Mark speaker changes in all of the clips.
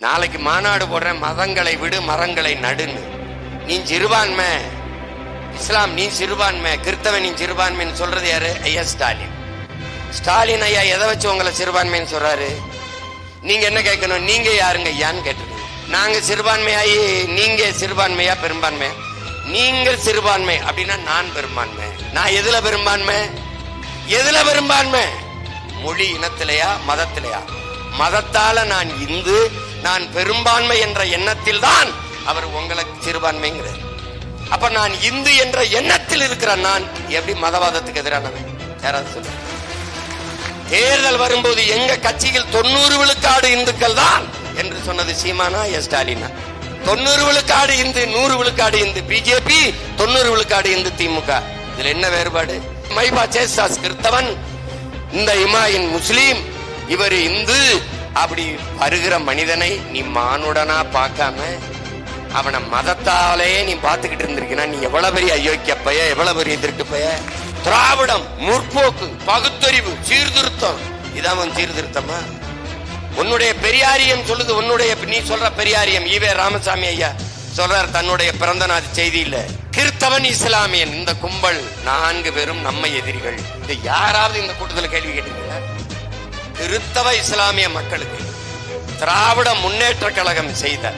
Speaker 1: நாளைக்கு மாநாடு போடுறேன், மதங்களை விடு மரங்களை நடுன்னு. நீ சிறுபான்மை, இஸ்லாம் நீ சிறுபான்மை, கிறிஸ்தவன் நீ சிறுபான்மைன்னு சொல்றது யாரு? ஐயா ஸ்டாலின். ஸ்டாலின் ஐயா எதை வச்சு உங்களை சிறுபான்மைன்னு சொல்றாரு? நீங்க என்ன கேட்கணும்? நீங்க யாருங்க ஐயான்னு கேட்டுருக்கீங்க. நாங்க சிறுபான்மையாயி நீங்க சிறுபான்மையா பெரும்பான்மையா? நீங்கள் சிறுபான்மை அப்படின்னா நான் பெரும்பான்மை. நான் எதுல பெரும்பான்மை? எதுல பெரும்பான்மை? மொழி இனத்திலையா மதத்திலையா? மதத்தால நான் இந்து, நான் பெரும்பான்மை என்ற எண்ணத்தில் தான் அவர் உங்களுக்கு சிறுபான்மைங்கிறார். அப்ப நான் இந்து என்ற எண்ணத்தில் இருக்கிற நான் எப்படி மதவாதத்துக்கு எதிரானவன்? யாராவது சொல்லுங்க. தேர்தல் வரும்போது எங்க கட்சியில் 90 விழுக்காடு இந்துக்கள் தான் என்று சொன்னது சீமானா ஸ்டாலினா? 90 விழுக்காடு இந்து, 100 விழுக்காடு இந்து பிஜேபி, 90 விழுக்காடு இந்து திமுக. இதுல என்ன வேறுபாடு? மைபா சேசாஸ் கிறிஸ்தவன், இந்த இமாயின் முஸ்லீம், இவர் இந்து. அப்படி வருகிற மனிதனை நீ மானுடனா பார்க்காம அவனை மதத்தாலே நீ பார்த்துக்கிட்டு இருந்திருக்கா, நீ எவ்வளவு பெரிய அயோக்கிய பைய, எவ்வளவு பெரிய திருட்டு பைய. திராவிடம், முற்போக்கு, பகுத்தறிவு, சீர்திருத்தம், இதான் சீர்திருத்தமா? உன்னுடைய பெரியாரியம் சொல்லுது. உன்னுடைய நீ சொல்ற பெரியாரியம் ஈவே ராமசாமி ஐயா சொல்றார் தன்னுடைய பிறந்த நாள் செய்தியில, கிறிஸ்தவன் இஸ்லாமியன் இந்த கும்பல் 4 பேரும் நம்ம எதிரிகள். இது யாராவது இந்த கூட்டத்தில் கேள்வி கேட்டீங்களா? கிறிஸ்தவ இஸ்லாமிய மக்களுக்கு திராவிட முன்னேற்ற கழகம் செய்த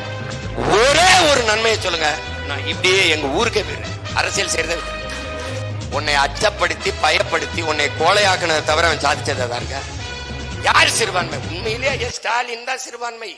Speaker 1: ஒரே ஒரு நன்மையை சொல்லுங்க. நான் இப்படியே எங்க ஊருக்கே போயிரு. அரசியல் செய்யறத உன்னை அச்சப்படுத்தி பயப்படுத்தி உன்னை கோலையாக்குனதை தவிர அவன் சாதிச்சதாங்க. யார் சிறுபான்மை? உண்மையிலேயே ஸ்டாலின் தான் சிறுபான்மை.